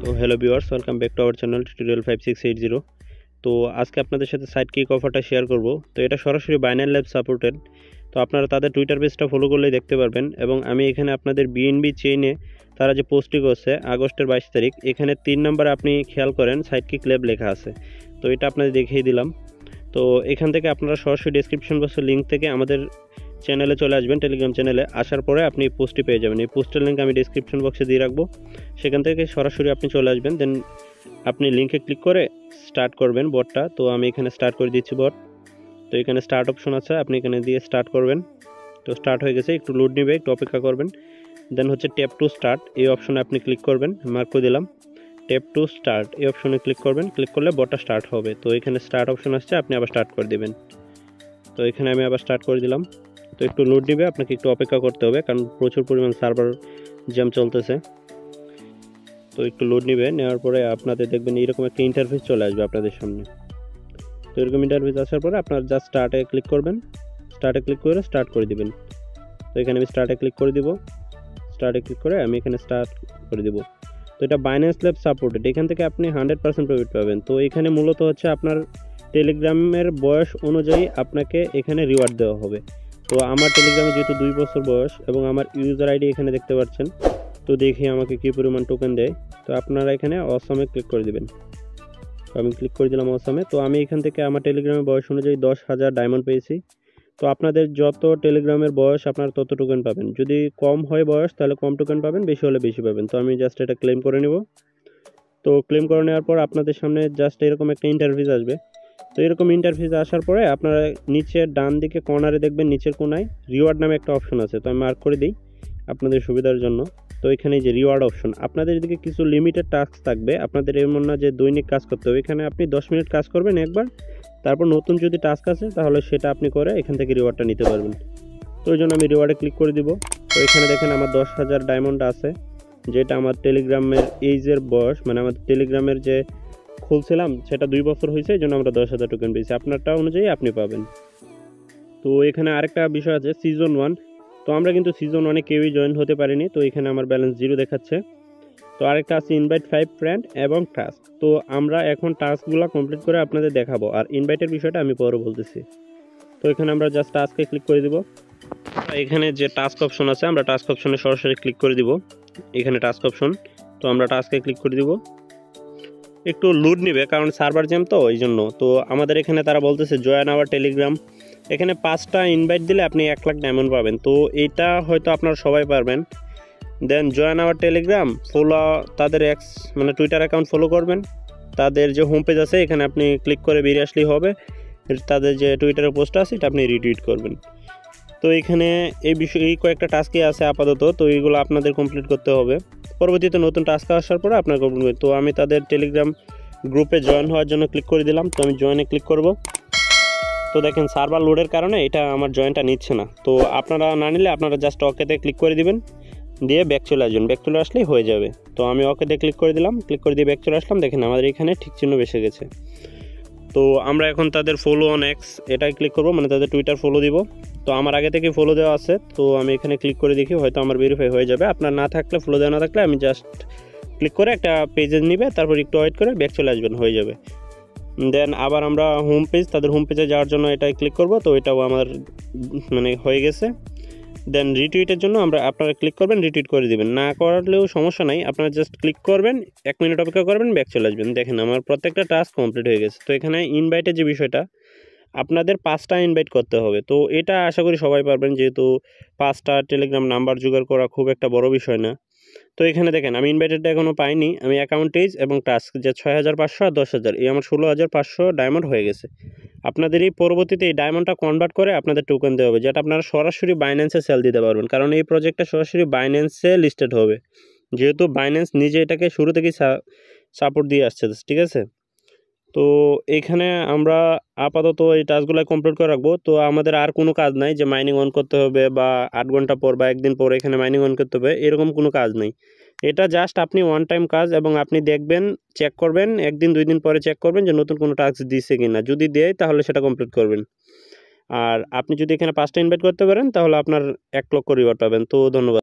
তো hello viewers, welcome back to our channel tutorial 5680। তো আজকে আপনাদের সাথে সাইড কিক অফারটা শেয়ার করব। তো এটা সরাসরি বাইনারি ল্যাব সাপোর্টেড। তো আপনারা তাদের টুইটার পেজটা ফলো করলেই দেখতে পারবেন। এবং আমি এখানে আপনাদের বিএনবি চেইনে তারা যে পোস্টটি করছে আগস্টের 22 তারিখ, এখানে 3 নম্বরে আপনি খেয়াল করেন সাইড কিক ল্যাব লেখা আছে। তো এটা আপনাদের দেখিয়ে দিলাম। তো এখান থেকে আপনারা সরাসরি ডেসক্রিপশন বক্সের লিঙ্ক থেকে আমাদের চ্যানেলে চলে আসবেন। টেলিগ্রাম চ্যানেলে আসার পরে আপনি এই পোস্টটি পেয়ে যাবেন। এই পোস্টের লিঙ্ক আমি ডেসক্রিপশন বক্সে দিয়ে রাখবো, সেখান থেকে সরাসরি আপনি চলে আসবেন। দেন আপনি লিঙ্কে ক্লিক করে স্টার্ট করবেন বটটা। তো আমি এখানে স্টার্ট করে দিচ্ছি বট। তো এখানে স্টার্ট অপশন আছে, আপনি এখানে দিয়ে স্টার্ট করবেন। তো স্টার্ট হয়ে গেছে, একটু লোড নেবে, একটু অপেক্ষা করবেন। দেন হচ্ছে ট্যাপ টু স্টার্ট, এই অপশনে আপনি ক্লিক করবেন। মার্ক করে দিলাম, ট্যাপ টু স্টার্ট এই অপশনে ক্লিক করবেন। ক্লিক করলে বটটা স্টার্ট হবে। তো এখানে স্টার্ট অপশন আসছে, আপনি আবার স্টার্ট করে দেবেন। তো এখানে আমি আবার স্টার্ট করে দিলাম। তো একটু লোড নেবে, আপনাকে একটু অপেক্ষা করতে হবে, কারণ প্রচুর পরিমাণ সার্ভার জ্যাম চলতেছে। তো একটু লোড নেবে, নেওয়ার পরে আপনাদের দেখবেন এইরকম একটা ইন্টারফেস চলে আসবে আপনাদের সামনে। তো এরকম ইন্টারফেস আসার পরে আপনার জাস্ট স্টার্টে ক্লিক করবেন। স্টার্টে ক্লিক করে স্টার্ট করে দিবেন। তো এখানে আমি স্টার্টে ক্লিক করে দিব। স্টার্টে ক্লিক করে আমি এখানে স্টার্ট করে দিব। তো এটা বাইন্যান্স ল্যাব সাপোর্টেড, এখান থেকে আপনি 100% প্রফিট পাবেন। তো এখানে মূলত হচ্ছে আপনার টেলিগ্রামের বয়স অনুযায়ী আপনাকে এখানে রিওয়ার্ড দেওয়া হবে। তো আমার টেলিগ্রামে যেহেতু 2 বছর বয়স এবং আমার ইউজার আইডি এখানে দেখতে পাচ্ছেন। তো দেখি আমাকে কী পরিমাণ টোকেন দেয়। তো আপনারা এখানে অসমে ক্লিক করে দিবেন। তো আমি ক্লিক করে দিলাম অসমে। তো আমি এখান থেকে আমার টেলিগ্রামের বয়স অনুযায়ী 10,000 ডায়মন্ড পেয়েছি। তো আপনাদের যত টেলিগ্রামের বয়স আপনারা তত টোকেন পাবেন। যদি কম হয় বয়স তাহলে কম টোকেন পাবেন, বেশি হলে বেশি পাবেন। তো আমি জাস্ট এটা ক্লেম করে নেব। তো ক্লেম করে নেওয়ার পর আপনাদের সামনে জাস্ট এরকম একটা ইন্টারফেস আসবে। তো এরকম ইন্টারফেস আসার পরে আপনারা নিচের ডান দিকে কর্নারে দেখবেন, নিচের কোনায় রিওয়ার্ড নামে একটা অপশন আছে। তো আমি মার্ক করে দিই আপনাদের সুবিধার জন্য। তো এখানে যে রিওয়ার্ড অপশন, আপনাদের এদিকে কিছু লিমিটেড টাস্ক থাকবে। আপনাদের এমন না যে দৈনিক কাজ করতে হবে। এখানে আপনি 10 মিনিট কাজ করবেন একবার, তারপর নতুন যদি টাস্ক আছে তাহলে সেটা আপনি করে এখান থেকে রিওয়ার্ডটা নিতে পারবেন। তো ওই জন্য আমি রিওয়ার্ডে ক্লিক করে দিব। তো এখানে দেখেন আমার 10,000 ডায়মন্ড আছে, যেটা আমার টেলিগ্রামের এইজের বয়স, মানে আমাদের টেলিগ্রামের যে খুলছিলাম সেটা 2 বছর হয়েছে, এই জন্য আমরা 10,000 টোকেন পেয়েছি। আপনারটা অনুযায়ী আপনি পাবেন। তো এখানে আরেকটা বিষয় আছে, সিজন 1। তো আমরা কিন্তু সিজন 1-এ কেউই জয়েন হতে পারিনি। তো এখানে আমার ব্যালেন্স 0 দেখাচ্ছে। তো আরেকটা আছে ইনভাইট 5 ফ্রেন্ড এবং টাস্ক। তো আমরা এখন টাস্কগুলো কমপ্লিট করে আপনাদের দেখাবো, আর ইনভাইটের বিষয়টা আমি পরে বলতেছি। তো এখানে আমরা জাস্ট টাস্কে ক্লিক করে দিব। এখানে যে টাস্ক অপশন আছে, আমরা টাস্ক অপশনে সরাসরি ক্লিক করে দিব। এখানে টাস্ক অপশন, তো আমরা টাস্কে ক্লিক করে দিব। একটু লোড নিবে কারণ সার্ভার জ্যাম, তো এই জন্য। তো আমাদের এখানে তারা বলতেছে জয়েন আওয়ার টেলিগ্রাম। এখানে 5টা ইনভাইট দিলে আপনি 1 লাখ ডায়মন্ড পাবেন। তো এইটা হয়তো আপনারা সবাই পারবেন। Then join our Telegram, follow তাদের মানে টুইটার অ্যাকাউন্ট ফলো করবেন। তাদের যে হোম পেজ আছে এখানে আপনি ক্লিক করে বেরিয়ে আসলেই হবে। তাদের যে টুইটারের পোস্ট আছে এটা আপনি রিটুইট করবেন। তো এখানে এই কয়েকটা টাস্কই আছে আপাতত। তো এইগুলো আপনাদের কমপ্লিট করতে হবে। পরবর্তীতে নতুন টাস্ক আসার পরে আপনার কমপ্লিট করবেন। তো আমি তাদের টেলিগ্রাম গ্রুপে জয়েন হওয়ার জন্য ক্লিক করে দিলাম। তো আমি জয়েনে ক্লিক করব। তো দেখেন সার্ভার লোডের কারণে এটা আমার জয়েনটা নিচ্ছে না। তো আপনারা না নিলে আপনারা জাস্ট ওকেতে ক্লিক করে দিবেন, দিয়ে ব্যাক চলে আসবেন। ব্যাক চলে আসলেই হয়ে যাবে। তো আমি ওকেতে ক্লিক করে দিলাম, ক্লিক করে দিয়ে ব্যাক চলে আসলাম। দেখেন আমাদের এখানে ঠিক চিহ্ন বেসে গেছে। তো আমরা এখন তাদের ফলো অন এক্স এটাই ক্লিক করব, মানে তাদের টুইটার ফলো দিব। তো আমার আগে থেকে ফলো দেওয়া আছে, তো আমি এখানে ক্লিক করে দেখি হয়তো আমার ভেরিফাই হয়ে যাবে। আপনার না থাকলে, ফলো দেওয়া না থাকলে আমি জাস্ট ক্লিক করে একটা পেজে নিবে, তারপর একটু ওয়েট করে ব্যাক চলে আসবেন, হয়ে যাবে। দেন আবার আমরা হোম পেজ, তাদের হোম পেজে যাওয়ার জন্য এটাই ক্লিক করব। তো এটাও আমার মানে হয়ে গেছে। দেন রিটুইটের জন্য আপনারা ক্লিক করবেন, রিটুইট করে দিবেন। না করলেও সমস্যা নাই, আপনারা জাস্ট ক্লিক করবেন, 1 মিনিট অপেক্ষা করবেন, ব্যাক চলে আসবেন। দেখেন আমার প্রত্যেকটা টাস্ক কমপ্লিট হয়ে গেছে। তো এখানে ইনভাইটের যে বিষয়টা, আপনাদের 5টা ইনভাইট করতে হবে। তো এটা আশা করি সবাই পারবেন, যেহেতু 5টা টেলিগ্রাম নাম্বার জোগাড় করা খুব একটা বড় বিষয় না। তো এখানে দেখেন আমি ইনভাইটেডটা এখনও পাইনি। আমি অ্যাকাউন্ট এজ এবং টাস্ক যে 6,500 আর 10,000, এই আমার 16,500 ডায়মন্ড হয়ে গেছে। আপনাদের এই পরবর্তীতে এই ডায়মন্ডটা কনভার্ট করে আপনাদের টোকেন দেওয়া হবে, যেটা আপনারা সরাসরি বাইন্যান্সে সেল দিতে পারবেন। কারণ এই প্রজেক্টটা সরাসরি বাইন্যান্সে লিস্টেড হবে, যেহেতু বাইন্যান্স নিজে এটাকে শুরু থেকেই সাপোর্ট দিয়ে আসছে। ঠিক আছে। তো এইখানে আমরা আপাতত এই টাস্কগুলো কমপ্লিট করে রাখবো। তো আমাদের আর কোনো কাজ নাই যে মাইনিং অন করতে হবে বা 8 ঘন্টা পর বা 1 দিন পর এখানে মাইনিং অন করতে হবে, এরকম কোনো কাজ নেই। এটা জাস্ট আপনি ওয়ান টাইম কাজ, এবং আপনি দেখবেন, চেক করবেন, 1 দিন 2 দিন পরে চেক করবেন যে নতুন কোনো টাস্ক দিচ্ছে কি না। যদি দেয় তাহলে সেটা কমপ্লিট করবেন। আর আপনি যদি এখানে 5টা ইনভাইট করতে পারেন তাহলে আপনার 1 লক্ষ রিওয়ার্ড পাবেন। তো ধন্যবাদ।